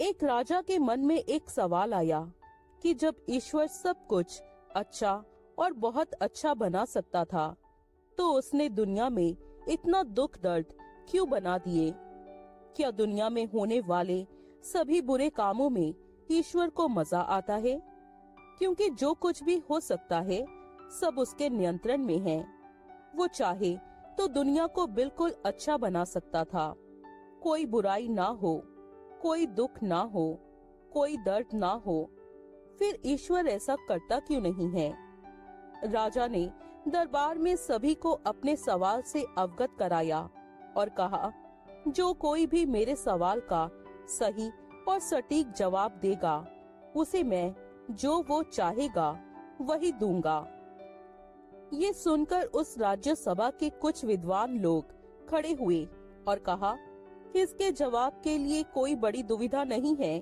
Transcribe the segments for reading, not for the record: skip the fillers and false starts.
एक राजा के मन में एक सवाल आया कि जब ईश्वर सब कुछ अच्छा और बहुत अच्छा बना सकता था, तो उसने दुनिया में इतना दुख दर्द क्यों बना दिए? क्या दुनिया में होने वाले सभी बुरे कामों में ईश्वर को मजा आता है? क्योंकि जो कुछ भी हो सकता है सब उसके नियंत्रण में है। वो चाहे तो दुनिया को बिल्कुल अच्छा बना सकता था। कोई बुराई ना हो, कोई दुख ना हो, कोई दर्द ना हो। फिर ईश्वर ऐसा करता क्यों नहीं है? राजा ने दरबार में सभी को अपने सवाल से अवगत कराया और कहा, जो कोई भी मेरे सवाल का सही और सटीक जवाब देगा, उसे मैं जो वो चाहेगा वही दूंगा। ये सुनकर उस राज्यसभा के कुछ विद्वान लोग खड़े हुए और कहा, इसके जवाब के लिए कोई बड़ी दुविधा नहीं है।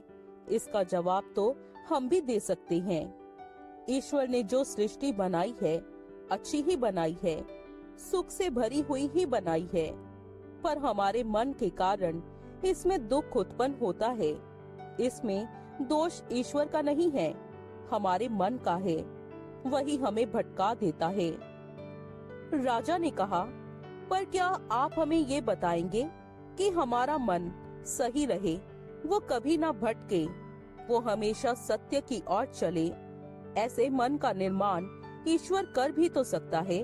इसका जवाब तो हम भी दे सकते हैं। ईश्वर ने जो सृष्टि बनाई है अच्छी ही बनाई है, सुख से भरी हुई ही बनाई है, पर हमारे मन के कारण इसमें दुख उत्पन्न होता है। इसमें दोष ईश्वर का नहीं है, हमारे मन का है। वही हमें भटका देता है। राजा ने कहा, पर क्या आप हमें ये बताएंगे कि हमारा मन सही रहे, वो कभी ना भटके, वो हमेशा सत्य की ओर चले? ऐसे मन का निर्माण ईश्वर कर भी तो सकता है।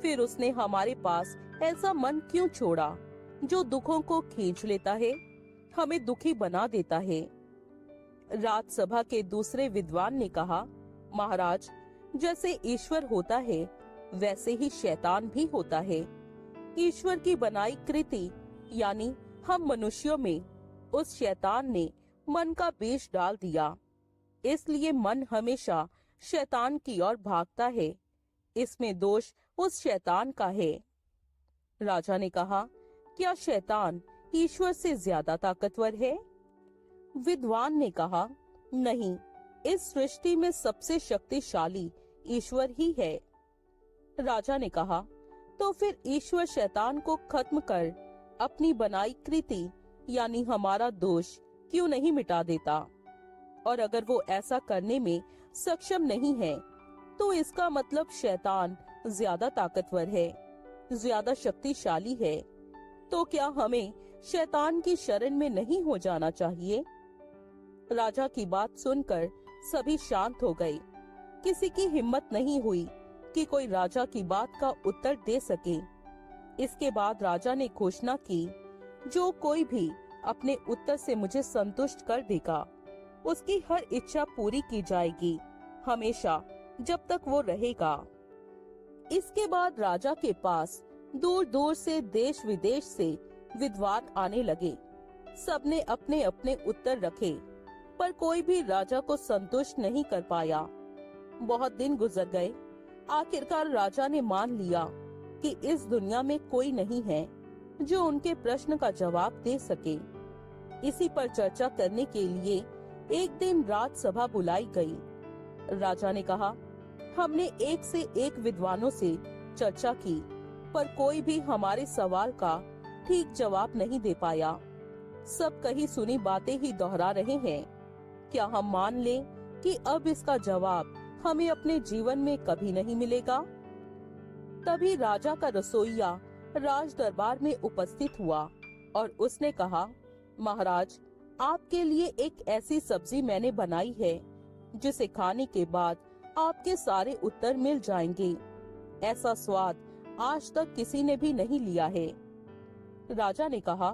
फिर उसने हमारे पास ऐसा मन क्यों छोड़ा जो दुखों को खींच लेता है, हमें दुखी बना देता है? राजसभा के दूसरे विद्वान ने कहा, महाराज, जैसे ईश्वर होता है वैसे ही शैतान भी होता है। ईश्वर की बनाई कृति यानी हम मनुष्यों में उस शैतान ने मन का बीज डाल दिया, इसलिए मन हमेशा शैतान की ओर भागता है। इसमें दोष उस शैतान का है। राजा ने कहा, क्या शैतान ईश्वर से ज्यादा ताकतवर है? विद्वान ने कहा, नहीं, इस सृष्टि में सबसे शक्तिशाली ईश्वर ही है। राजा ने कहा, तो फिर ईश्वर शैतान को खत्म कर अपनी बनाई कृति यानी हमारा दोष क्यों नहीं मिटा देता? और अगर वो ऐसा करने में सक्षम नहीं है, तो इसका मतलब शैतान ज्यादा ताकतवर है, ज्यादा शक्तिशाली है। तो क्या हमें शैतान की शरण में नहीं हो जाना चाहिए? राजा की बात सुनकर सभी शांत हो गए। किसी की हिम्मत नहीं हुई कि कोई राजा की बात का उत्तर दे सके। इसके बाद राजा ने घोषणा की, जो कोई भी अपने उत्तर से मुझे संतुष्ट कर देगा, उसकी हर इच्छा पूरी की जाएगी, हमेशा, जब तक वो रहेगा। इसके बाद राजा के पास दूर दूर से देश विदेश से विद्वान आने लगे। सबने अपने अपने उत्तर रखे, पर कोई भी राजा को संतुष्ट नहीं कर पाया। बहुत दिन गुजर गए। आखिरकार राजा ने मान लिया कि इस दुनिया में कोई नहीं है जो उनके प्रश्न का जवाब दे सके। इसी पर चर्चा करने के लिए एक दिन राजसभा बुलाई गई। राजा ने कहा, हमने एक से एक विद्वानों से चर्चा की, पर कोई भी हमारे सवाल का ठीक जवाब नहीं दे पाया। सब कही सुनी बातें ही दोहरा रहे हैं। क्या हम मान लें कि अब इसका जवाब हमें अपने जीवन में कभी नहीं मिलेगा? तभी राजा का रसोइया राज दरबार में उपस्थित हुआ और उसने कहा, महाराज, आपके लिए एक ऐसी सब्जी मैंने बनाई है जिसे खाने के बाद आपके सारे उत्तर मिल जाएंगे। ऐसा स्वाद आज तक किसी ने भी नहीं लिया है। राजा ने कहा,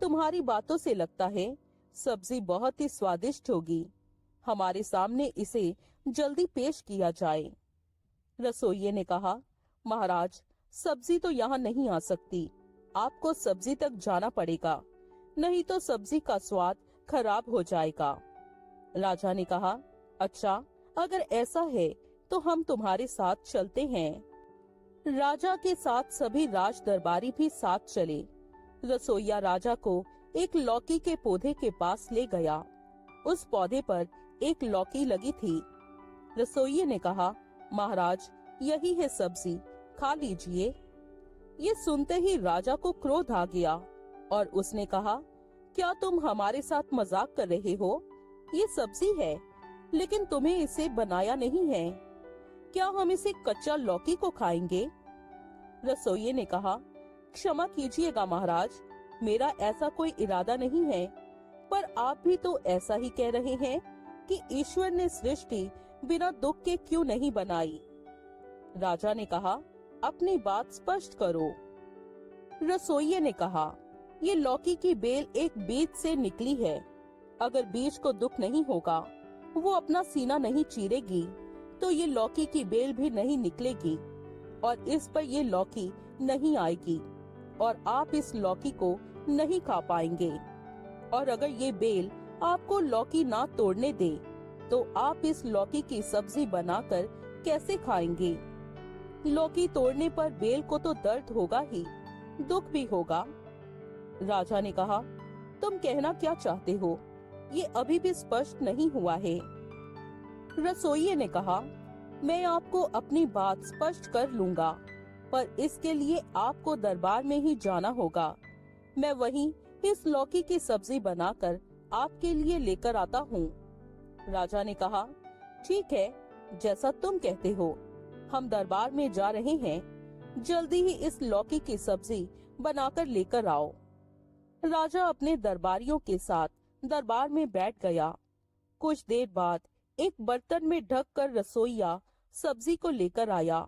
तुम्हारी बातों से लगता है सब्जी बहुत ही स्वादिष्ट होगी। हमारे सामने इसे जल्दी पेश किया जाए। रसोइये ने कहा, महाराज, सब्जी तो यहाँ नहीं आ सकती। आपको सब्जी तक जाना पड़ेगा, नहीं तो सब्जी का स्वाद खराब हो जाएगा। राजा ने कहा, अच्छा, अगर ऐसा है तो हम तुम्हारे साथ चलते हैं। राजा के साथ सभी राज दरबारी भी साथ चले। रसोइया राजा को एक लौकी के पौधे के पास ले गया। उस पौधे पर एक लौकी लगी थी। रसोइये ने कहा, महाराज, यही है सब्जी, खा लीजिए। ये सुनते ही राजा को क्रोध आ गया और उसने कहा, क्या तुम हमारे साथ मजाक कर रहे हो? ये सब्जी है, लेकिन तुम्हें इसे बनाया नहीं है। क्या हम इसे कच्चा लौकी को खाएंगे? रसोइये ने कहा, क्षमा कीजिएगा महाराज, मेरा ऐसा कोई इरादा नहीं है, पर आप भी तो ऐसा ही कह रहे हैं कि ईश्वर ने सृष्टि बिना दुख के क्यों नहीं बनाई। राजा ने कहा, अपनी बात स्पष्ट करो। रसोइये ने कहा, ये लौकी की बेल एक बीज से निकली है। अगर बीज को दुख नहीं होगा, वो अपना सीना नहीं चीरेगी, तो ये लौकी की बेल भी नहीं निकलेगी और इस पर ये लौकी नहीं आएगी और आप इस लौकी को नहीं खा पाएंगे। और अगर ये बेल आपको लौकी ना तोड़ने दे, तो आप इस लौकी की सब्जी बनाकर कैसे खाएंगे? लौकी तोड़ने पर बेल को तो दर्द होगा ही, दुख भी होगा। राजा ने कहा, तुम कहना क्या चाहते हो? ये अभी भी स्पष्ट नहीं हुआ है। रसोइये ने कहा, मैं आपको अपनी बात स्पष्ट कर लूंगा, पर इसके लिए आपको दरबार में ही जाना होगा। मैं वहीं इस लौकी की सब्जी बनाकर आपके लिए लेकर आता हूँ। राजा ने कहा, ठीक है, जैसा तुम कहते हो। हम दरबार में जा रहे हैं, जल्दी ही इस लौकी की सब्जी बनाकर लेकर आओ। राजा अपने दरबारियों के साथ दरबार में बैठ गया। कुछ देर बाद एक बर्तन में ढक कर रसोइया सब्जी को लेकर आया।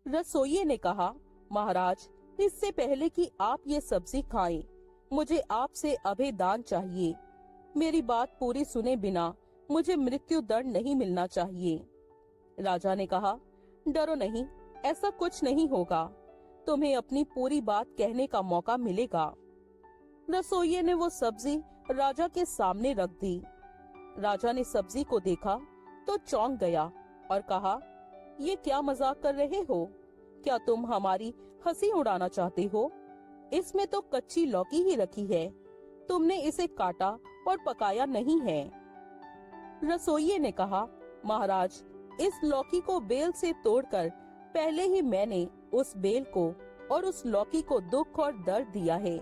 रसोइये ने कहा, महाराज, इससे पहले कि आप ये सब्जी खाएं, मुझे आपसे अभय दान चाहिए। मेरी बात पूरी सुने बिना मुझे मृत्यु दंड नहीं मिलना चाहिए। राजा ने कहा, डरो नहीं, ऐसा कुछ नहीं होगा। तुम्हें अपनी पूरी बात कहने का मौका मिलेगा। रसोइये ने वो सब्जी राजा के सामने रख दी। राजा ने सब्जी को देखा तो चौंक गया और कहा, ये क्या मजाक कर रहे हो? क्या तुम हमारी हंसी उड़ाना चाहते हो? इसमें तो कच्ची लौकी ही रखी है, तुमने इसे काटा और पकाया नहीं है। रसोइये ने कहा, महाराज, इस लौकी को बेल से तोड़कर पहले ही मैंने उस बेल को और उस लौकी को दुख और दर्द दिया है।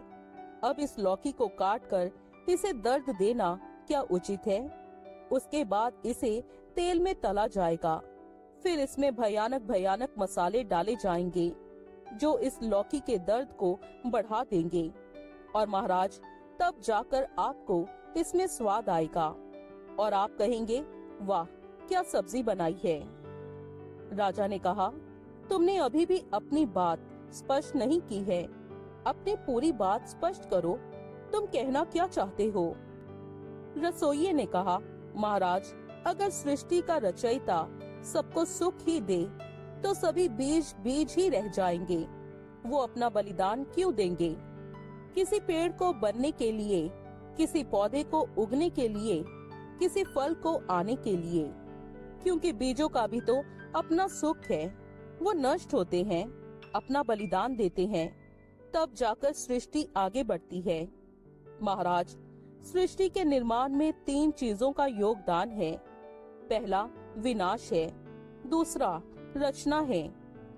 अब इस लौकी को काटकर इसे दर्द देना क्या उचित है? उसके बाद इसे तेल में तला जाएगा, फिर इसमें भयानक भयानक मसाले डाले जाएंगे जो इस लौकी के दर्द को बढ़ा देंगे और महाराज, तब जाकर आपको इसमें स्वाद आएगा और आप कहेंगे, वाह, क्या सब्जी बनाई है। राजा ने कहा, तुमने अभी भी अपनी बात स्पष्ट नहीं की है। अपनी पूरी बात स्पष्ट करो, तुम कहना क्या चाहते हो? रसोइये ने कहा, महाराज, अगर सृष्टि का रचयिता सबको सुख ही दे, तो सभी बीज बीज ही रह जाएंगे। वो अपना बलिदान क्यों देंगे? किसी पेड़ को बनने के लिए, किसी पौधे को उगने के लिए, किसी फल को आने के लिए, क्योंकि बीजों का भी तो अपना सुख है। वो नष्ट होते हैं, अपना बलिदान देते हैं, तब जाकर सृष्टि आगे बढ़ती है। महाराज, सृष्टि के निर्माण में 3 चीजों का योगदान है। पहला विनाश है, दूसरा रचना है,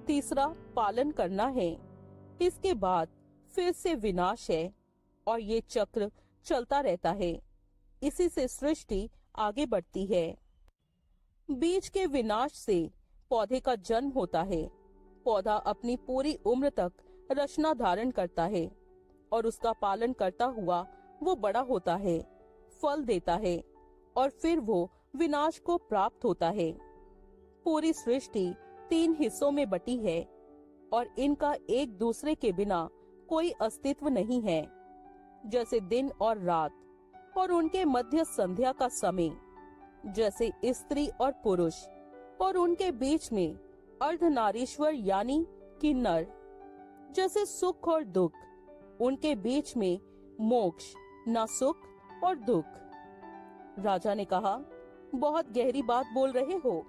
तीसरा पालन करना है। इसके बाद फिर से विनाश है और ये चक्र चलता रहता है। इसी से सृष्टि आगे बढ़ती है। बीज के विनाश से पौधे का जन्म होता है। पौधा अपनी पूरी उम्र तक रचना धारण करता है और उसका पालन करता हुआ वो बड़ा होता है, फल देता है और फिर वो विनाश को प्राप्त होता है। पूरी सृष्टि 3 हिस्सों में बटी है और इनका एक दूसरे के बिना कोई अस्तित्व नहीं है। जैसे दिन और रात और उनके मध्य संध्या का समय, जैसे स्त्री और पुरुष और उनके बीच में अर्धनारीश्वर यानी किन्नर, जैसे सुख और दुख, उनके बीच में मोक्ष, ना सुख और दुख। राजा ने कहा, बहुत गहरी बात बोल रहे हो,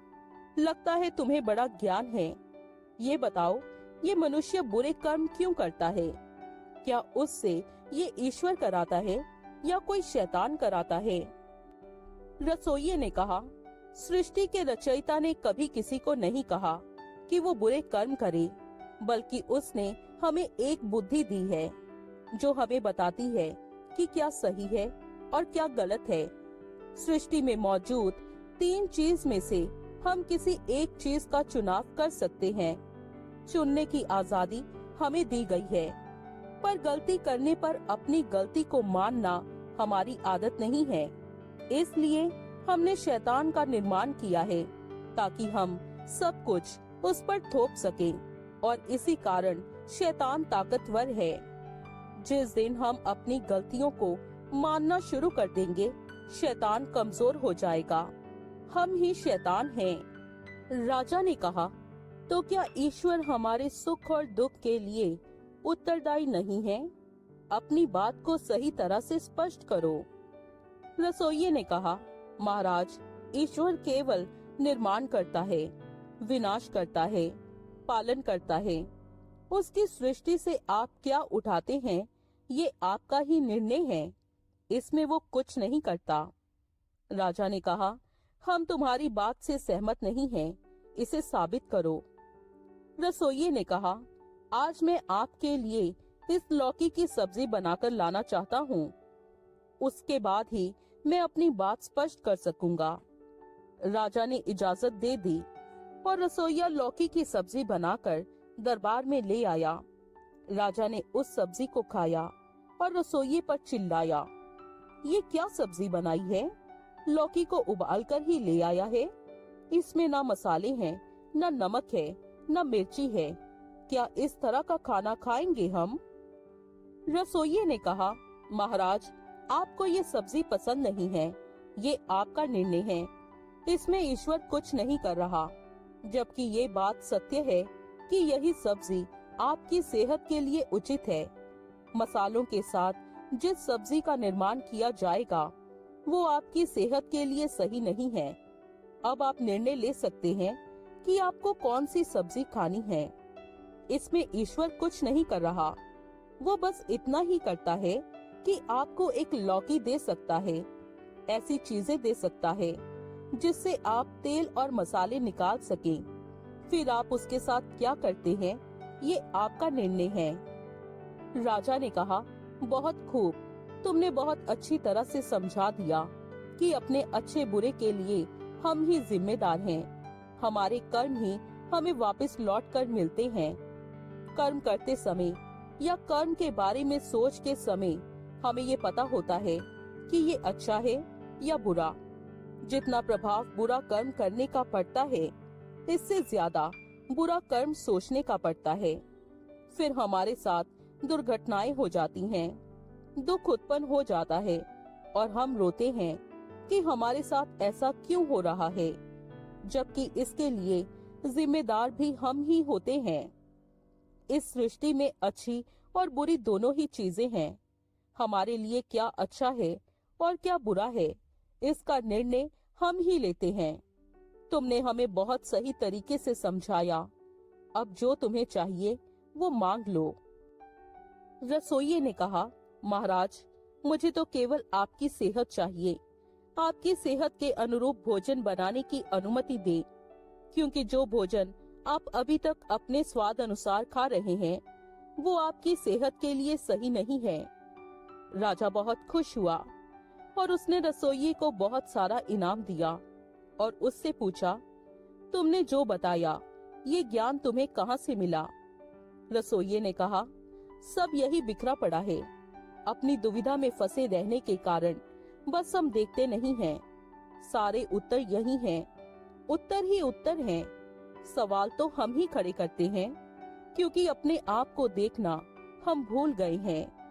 लगता है तुम्हें बड़ा ज्ञान है। ये बताओ, ये मनुष्य बुरे कर्म क्यों करता है? क्या उससे ये ईश्वर कराता है या कोई शैतान कराता है? रसोइये ने कहा, सृष्टि के रचयिता ने कभी किसी को नहीं कहा कि वो बुरे कर्म करे, बल्कि उसने हमें एक बुद्धि दी है जो हमें बताती है कि क्या सही है और क्या गलत है। सृष्टि में मौजूद 3 चीज में से हम किसी एक चीज का चुनाव कर सकते हैं। चुनने की आजादी हमें दी गई है, पर गलती करने पर अपनी गलती को मानना हमारी आदत नहीं है। इसलिए हमने शैतान का निर्माण किया है ताकि हम सब कुछ उस पर थोप सकें, और इसी कारण शैतान ताकतवर है। जिस दिन हम अपनी गलतियों को मानना शुरू कर देंगे, शैतान कमजोर हो जाएगा। हम ही शैतान हैं। राजा ने कहा, तो क्या ईश्वर हमारे सुख और दुख के लिए उत्तरदायी नहीं है? अपनी बात को सही तरह से स्पष्ट करो। रसोइये ने कहा, महाराज, ईश्वर केवल निर्माण करता है, विनाश करता है, पालन करता है। उसकी सृष्टि से आप क्या उठाते हैं, ये आपका ही निर्णय है। इसमें वो कुछ नहीं करता। राजा ने कहा, हम तुम्हारी बात से सहमत नहीं हैं, इसे साबित करो। रसोइये ने कहा, आज मैं आपके लिए इस लौकी की सब्जी बनाकर लाना चाहता हूँ। उसके बाद ही मैं अपनी बात स्पष्ट कर सकूंगा। राजा ने इजाजत दे दी और रसोइया लौकी की सब्जी बनाकर दरबार में ले आया। राजा ने उस सब्जी को खाया और रसोइये पर चिल्लाया, ये क्या सब्जी बनाई है? लौकी को उबालकर ही ले आया है। इसमें ना मसाले हैं, ना नमक है, ना मिर्ची है। क्या इस तरह का खाना खाएंगे हम? रसोइये ने कहा, महाराज, आपको ये सब्जी पसंद नहीं है, ये आपका निर्णय है। इसमें ईश्वर कुछ नहीं कर रहा, जबकि ये बात सत्य है कि यही सब्जी आपकी सेहत के लिए उचित है। मसालों के साथ जिस सब्जी का निर्माण किया जाएगा, वो आपकी सेहत के लिए सही नहीं है। अब आप निर्णय ले सकते हैं कि आपको कौन सी सब्जी खानी है। इसमें ईश्वर कुछ नहीं कर रहा, वो बस इतना ही करता है कि आपको एक लौकी दे सकता है, ऐसी चीजें दे सकता है जिससे आप तेल और मसाले निकाल सकें। फिर आप उसके साथ क्या करते हैं, ये आपका निर्णय है। राजा ने कहा, बहुत खूब, तुमने बहुत अच्छी तरह से समझा दिया कि अपने अच्छे बुरे के लिए हम ही जिम्मेदार हैं। हमारे कर्म ही हमें वापस लौट कर मिलते हैं। कर्म करते समय या कर्म के बारे में सोच के समय हमें ये पता होता है कि ये अच्छा है या बुरा। जितना प्रभाव बुरा कर्म करने का पड़ता है, इससे ज्यादा बुरा कर्म सोचने का पड़ता है। फिर हमारे साथ दुर्घटनाएं हो जाती हैं, दुख उत्पन्न हो जाता है और हम रोते हैं कि हमारे साथ ऐसा क्यों हो रहा है, जबकि इसके लिए जिम्मेदार भी हम ही होते हैं। इस सृष्टि में अच्छी और बुरी दोनों ही चीजें हैं। हमारे लिए क्या अच्छा है और क्या बुरा है, इसका निर्णय हम ही लेते हैं। तुमने हमें बहुत सही तरीके से समझाया। अब जो तुम्हें चाहिए वो मांग लो। रसोइये ने कहा, महाराज, मुझे तो केवल आपकी सेहत चाहिए। आपकी सेहत के अनुरूप भोजन बनाने की अनुमति दे, क्योंकि जो भोजन आप अभी तक अपने स्वाद अनुसार खा रहे हैं, वो आपकी सेहत के लिए सही नहीं है। राजा बहुत खुश हुआ और उसने रसोइये को बहुत सारा इनाम दिया और उससे पूछा, तुमने जो बताया, ये ज्ञान तुम्हें कहाँ से मिला? रसोइये ने कहा, सब यही बिखरा पड़ा है। अपनी दुविधा में फंसे रहने के कारण बस हम देखते नहीं हैं। सारे उत्तर यही हैं, उत्तर ही उत्तर हैं। सवाल तो हम ही खड़े करते हैं, क्योंकि अपने आप को देखना हम भूल गए हैं।